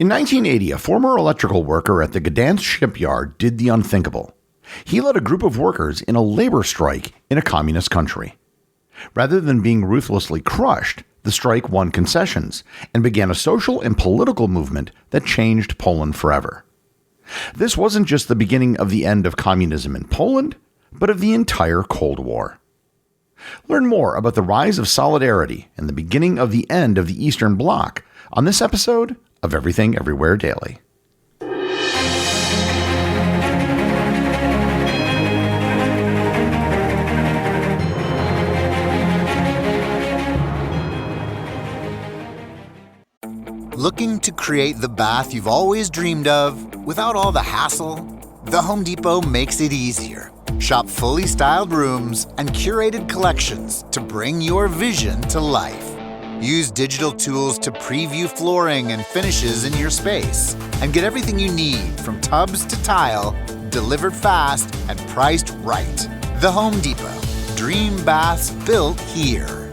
In 1980, a former electrical worker at the Gdansk shipyard did the unthinkable. He led a group of workers in a labor strike in a communist country. Rather than being ruthlessly crushed, the strike won concessions and began a social and political movement that changed Poland forever. This wasn't just the beginning of the end of communism in Poland, but of the entire Cold War. Learn more about the rise of solidarity and the beginning of the end of the Eastern Bloc on this episode of Everything Everywhere Daily. Looking to create the bath you've always dreamed of without all the hassle? The Home Depot makes it easier. Shop fully styled rooms and curated collections to bring your vision to life. Use digital tools to preview flooring and finishes in your space. And get everything you need from tubs to tile, delivered fast and priced right. The Home Depot. Dream baths built here.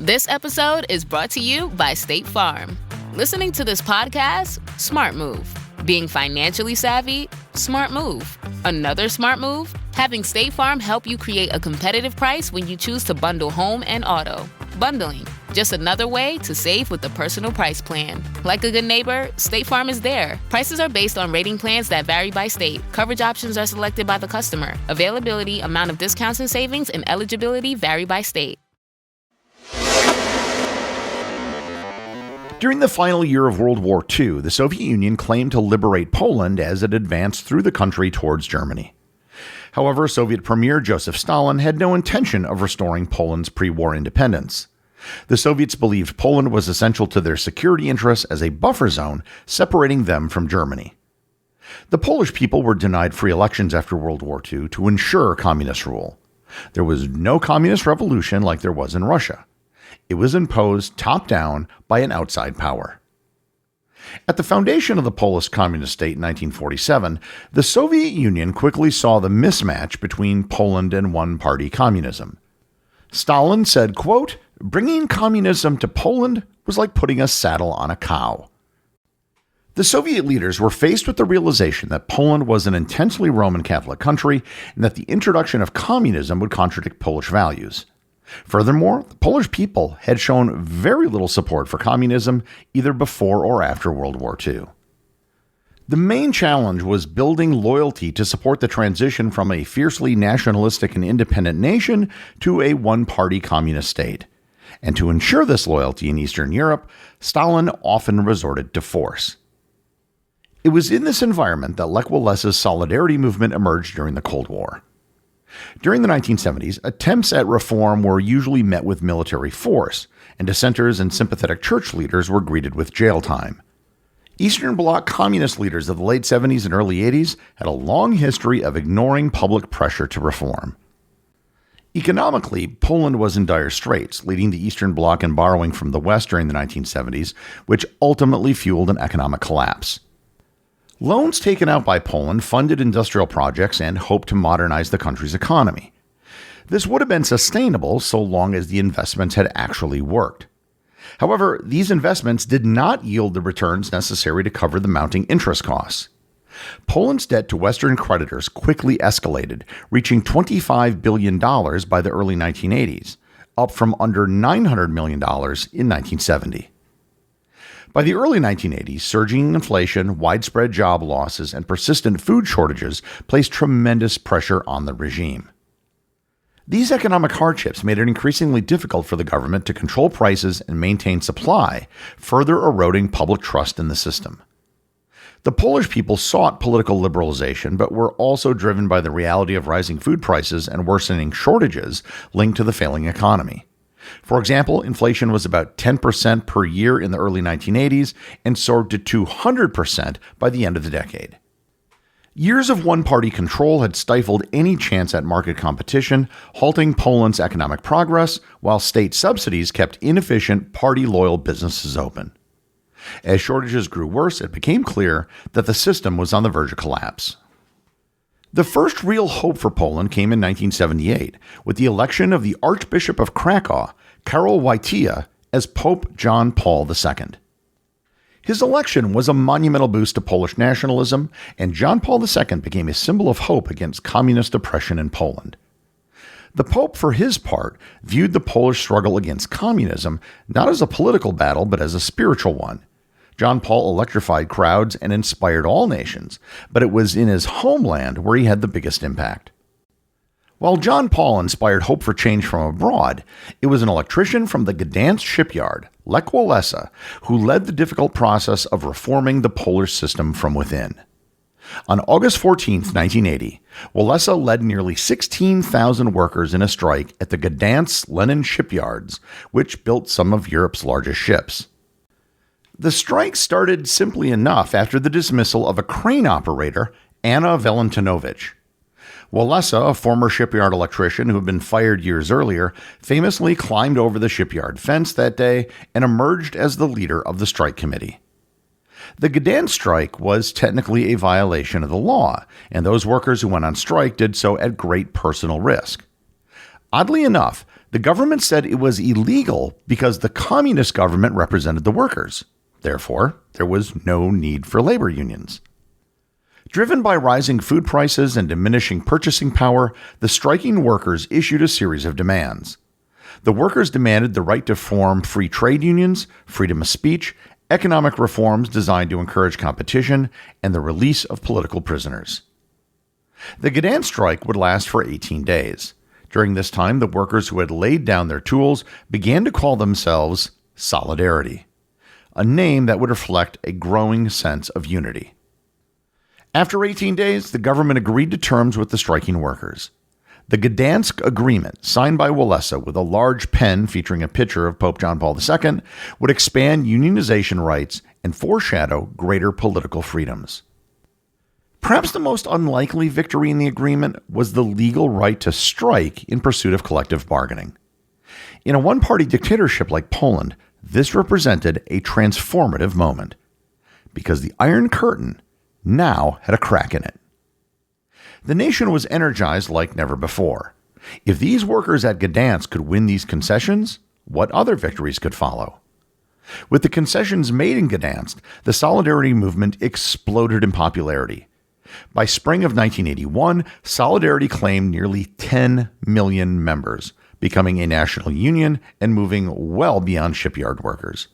This episode is brought to you by State Farm. Listening to this podcast? Smart move. Being financially savvy? Smart move. Another smart move? Having State Farm help you create a competitive price when you choose to bundle home and auto. Bundling, just another way to save with the personal price plan. Like a good neighbor, State Farm is there. Prices are based on rating plans that vary by state. Coverage options are selected by the customer. Availability, amount of discounts and savings, and eligibility vary by state. During the final year of World War II, the Soviet Union claimed to liberate Poland as it advanced through the country towards Germany. However, Soviet Premier Joseph Stalin had no intention of restoring Poland's pre-war independence. The Soviets believed Poland was essential to their security interests as a buffer zone separating them from Germany. The Polish people were denied free elections after World War II to ensure communist rule. There was no communist revolution like there was in Russia. It was imposed top-down by an outside power. At the foundation of the Polish communist state in 1947, the Soviet Union quickly saw the mismatch between Poland and one-party communism. Stalin said, quote, "Bringing communism to Poland was like putting a saddle on a cow." The Soviet leaders were faced with the realization that Poland was an intensely Roman Catholic country and that the introduction of communism would contradict Polish values. Furthermore, the Polish people had shown very little support for communism either before or after World War II. The main challenge was building loyalty to support the transition from a fiercely nationalistic and independent nation to a one-party communist state. And to ensure this loyalty in Eastern Europe, Stalin often resorted to force. It was in this environment that Lech Walesa's solidarity movement emerged during the Cold War. During the 1970s, attempts at reform were usually met with military force, and dissenters and sympathetic church leaders were greeted with jail time. Eastern Bloc communist leaders of the late 70s and early 80s had a long history of ignoring public pressure to reform. Economically, Poland was in dire straits, leading the Eastern Bloc in borrowing from the West during the 1970s, which ultimately fueled an economic collapse. Loans taken out by Poland funded industrial projects and hoped to modernize the country's economy. This would have been sustainable so long as the investments had actually worked. However, these investments did not yield the returns necessary to cover the mounting interest costs. Poland's debt to Western creditors quickly escalated, reaching $25 billion by the early 1980s, up from under $900 million in 1970. By the early 1980s, surging inflation, widespread job losses, and persistent food shortages placed tremendous pressure on the regime. These economic hardships made it increasingly difficult for the government to control prices and maintain supply, further eroding public trust in the system. The Polish people sought political liberalization, but were also driven by the reality of rising food prices and worsening shortages linked to the failing economy. For example, inflation was about 10% per year in the early 1980s and soared to 200% by the end of the decade. Years of one-party control had stifled any chance at market competition, halting Poland's economic progress, while state subsidies kept inefficient, party-loyal businesses open. As shortages grew worse, it became clear that the system was on the verge of collapse. The first real hope for Poland came in 1978, with the election of the Archbishop of Krakow, Karol Wojtyła, as Pope John Paul II. His election was a monumental boost to Polish nationalism, and John Paul II became a symbol of hope against communist oppression in Poland. The Pope, for his part, viewed the Polish struggle against communism not as a political battle, but as a spiritual one. John Paul electrified crowds and inspired all nations, but it was in his homeland where he had the biggest impact. While John Paul inspired hope for change from abroad, it was an electrician from the Gdansk shipyard, Lech Walesa, who led the difficult process of reforming the Polish system from within. On August 14, 1980, Walesa led nearly 16,000 workers in a strike at the Gdansk Lenin shipyards, which built some of Europe's largest ships. The strike started simply enough after the dismissal of a crane operator, Anna Valentinowicz. Walesa, a former shipyard electrician who had been fired years earlier, famously climbed over the shipyard fence that day and emerged as the leader of the strike committee. The Gdansk strike was technically a violation of the law, and those workers who went on strike did so at great personal risk. Oddly enough, the government said it was illegal because the communist government represented the workers. Therefore, there was no need for labor unions. Driven by rising food prices and diminishing purchasing power, the striking workers issued a series of demands. The workers demanded the right to form free trade unions, freedom of speech, economic reforms designed to encourage competition, and the release of political prisoners. The Gdansk strike would last for 18 days. During this time, the workers who had laid down their tools began to call themselves Solidarity, a name that would reflect a growing sense of unity. After 18 days, the government agreed to terms with the striking workers. The Gdansk Agreement, signed by Walesa with a large pen featuring a picture of Pope John Paul II, would expand unionization rights and foreshadow greater political freedoms. Perhaps the most unlikely victory in the agreement was the legal right to strike in pursuit of collective bargaining. In a one-party dictatorship like Poland, this represented a transformative moment, because the Iron Curtain now had a crack in it. The nation was energized like never before. If these workers at Gdansk could win these concessions, what other victories could follow? With the concessions made in Gdansk, the Solidarity movement exploded in popularity. By spring of 1981, Solidarity claimed nearly 10 million members, becoming a national union and moving well beyond shipyard workers.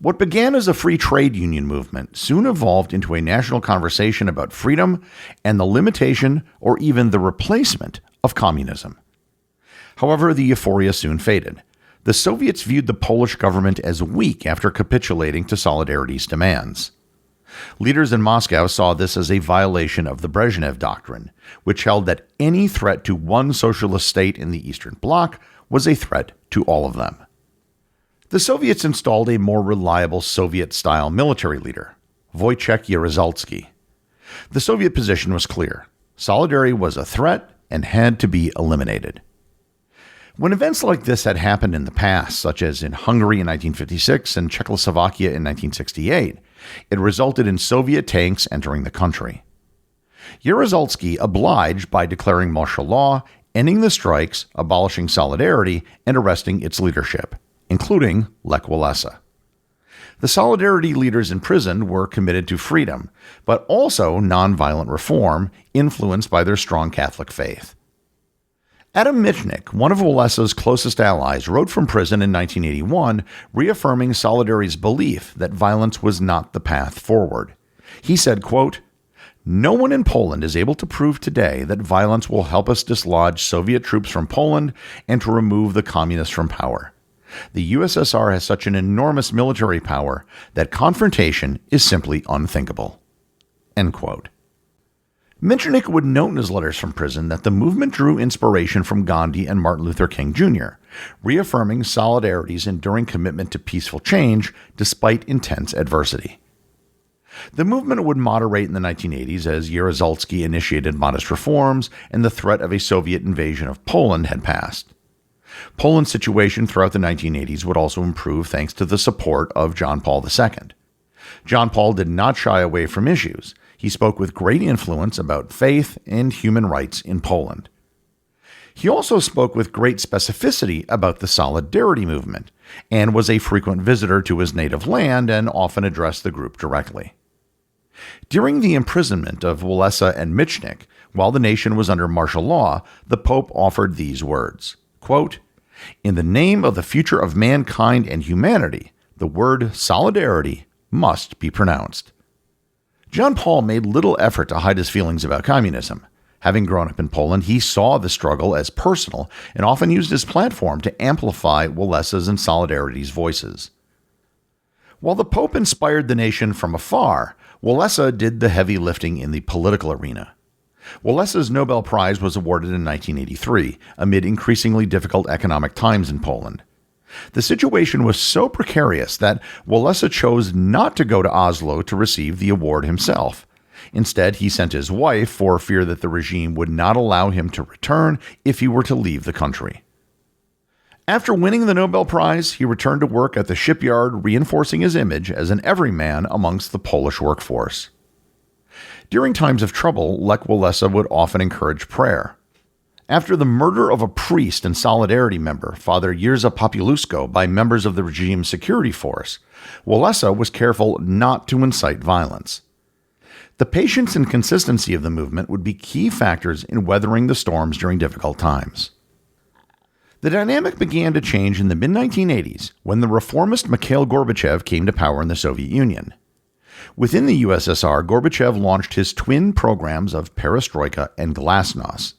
What began as a free trade union movement soon evolved into a national conversation about freedom and the limitation or even the replacement of communism. However, the euphoria soon faded. The Soviets viewed the Polish government as weak after capitulating to Solidarity's demands. Leaders in Moscow saw this as a violation of the Brezhnev Doctrine, which held that any threat to one socialist state in the Eastern Bloc was a threat to all of them. The Soviets installed a more reliable Soviet-style military leader, Wojciech Jaruzelski. The Soviet position was clear. Solidarity was a threat and had to be eliminated. When events like this had happened in the past, such as in Hungary in 1956 and Czechoslovakia in 1968, it resulted in Soviet tanks entering the country. Jaruzelski obliged by declaring martial law, ending the strikes, abolishing Solidarity, and arresting its leadership, including Lech Walesa. The Solidarity leaders imprisoned were committed to freedom, but also nonviolent reform, influenced by their strong Catholic faith. Adam Michnik, one of Walesa's closest allies, wrote from prison in 1981, reaffirming Solidarity's belief that violence was not the path forward. He said, quote, "No one in Poland is able to prove today that violence will help us dislodge Soviet troops from Poland and to remove the communists from power. The USSR has such an enormous military power that confrontation is simply unthinkable." End quote. Michnik would note in his letters from prison that the movement drew inspiration from Gandhi and Martin Luther King Jr., reaffirming Solidarity's enduring commitment to peaceful change despite intense adversity. The movement would moderate in the 1980s as Jaruzelski initiated modest reforms and the threat of a Soviet invasion of Poland had passed. Poland's situation throughout the 1980s would also improve thanks to the support of John Paul II. John Paul did not shy away from issues. He spoke with great influence about faith and human rights in Poland. He also spoke with great specificity about the Solidarity movement, and was a frequent visitor to his native land and often addressed the group directly. During the imprisonment of Walesa and Michnik, while the nation was under martial law, the Pope offered these words, quote, "In the name of the future of mankind and humanity, the word solidarity must be pronounced." John Paul made little effort to hide his feelings about communism. Having grown up in Poland, he saw the struggle as personal and often used his platform to amplify Walesa's and Solidarity's voices. While the Pope inspired the nation from afar, Walesa did the heavy lifting in the political arena. Walesa's Nobel Prize was awarded in 1983, amid increasingly difficult economic times in Poland. The situation was so precarious that Walesa chose not to go to Oslo to receive the award himself. Instead, he sent his wife for fear that the regime would not allow him to return if he were to leave the country. After winning the Nobel Prize, he returned to work at the shipyard, reinforcing his image as an everyman amongst the Polish workforce. During times of trouble, Lech Walesa would often encourage prayer. After the murder of a priest and Solidarity member, Father Jerzy Popieluszko, by members of the regime's security force, Walesa was careful not to incite violence. The patience and consistency of the movement would be key factors in weathering the storms during difficult times. The dynamic began to change in the mid-1980s when the reformist Mikhail Gorbachev came to power in the Soviet Union. Within the USSR, Gorbachev launched his twin programs of perestroika and glasnost.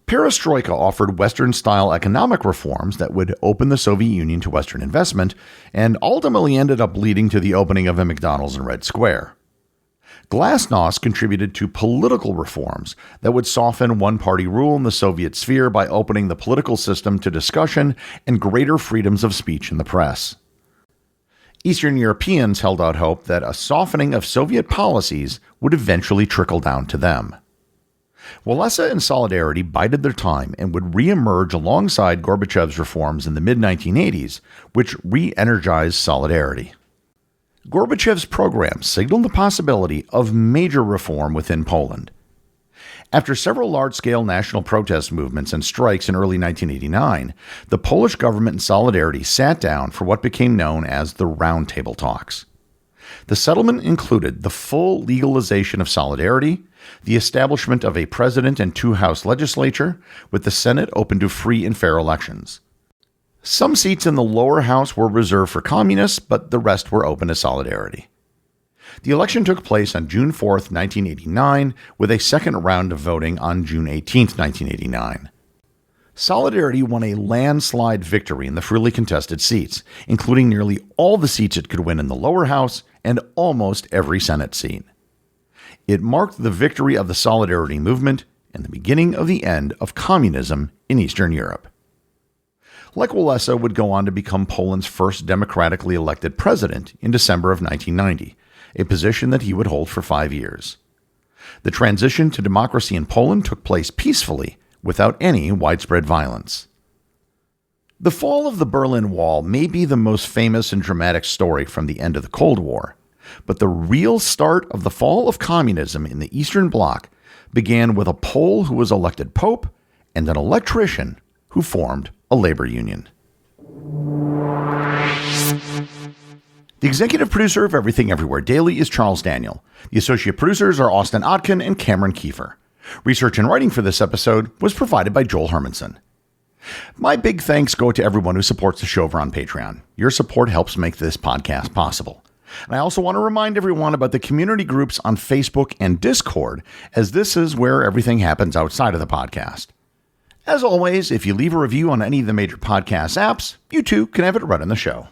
Perestroika offered Western-style economic reforms that would open the Soviet Union to Western investment and ultimately ended up leading to the opening of a McDonald's in Red Square. Glasnost contributed to political reforms that would soften one-party rule in the Soviet sphere by opening the political system to discussion and greater freedoms of speech in the press. Eastern Europeans held out hope that a softening of Soviet policies would eventually trickle down to them. Walesa and Solidarity bided their time and would re-emerge alongside Gorbachev's reforms in the mid-1980s, which re-energized Solidarity. Gorbachev's program signaled the possibility of major reform within Poland. After several large-scale national protest movements and strikes in early 1989, the Polish government and Solidarity sat down for what became known as the Round Table Talks. The settlement included the full legalization of Solidarity, the establishment of a president and two-house legislature, with the Senate open to free and fair elections. Some seats in the lower house were reserved for communists, but the rest were open to Solidarity. The election took place on June 4, 1989, with a second round of voting on June 18, 1989. Solidarity won a landslide victory in the freely contested seats, including nearly all the seats it could win in the lower house and almost every Senate seat. It marked the victory of the Solidarity movement and the beginning of the end of communism in Eastern Europe. Lech Walesa would go on to become Poland's first democratically elected president in December of 1990, a position that he would hold for 5 years. The transition to democracy in Poland took place peacefully, without any widespread violence. The fall of the Berlin Wall may be the most famous and dramatic story from the end of the Cold War, but the real start of the fall of communism in the Eastern Bloc began with a Pole who was elected Pope and an electrician who formed a labor union. The executive producer of Everything Everywhere Daily is Charles Daniel. The associate producers are Austin Oetken and Cameron Kieffer. Research and writing for this episode was provided by Joel Hermanson. My big thanks go to everyone who supports the show over on Patreon. Your support helps make this podcast possible. And I also want to remind everyone about the community groups on Facebook and Discord, as this is where everything happens outside of the podcast. As always, if you leave a review on any of the major podcast apps, you too can have it read on the show.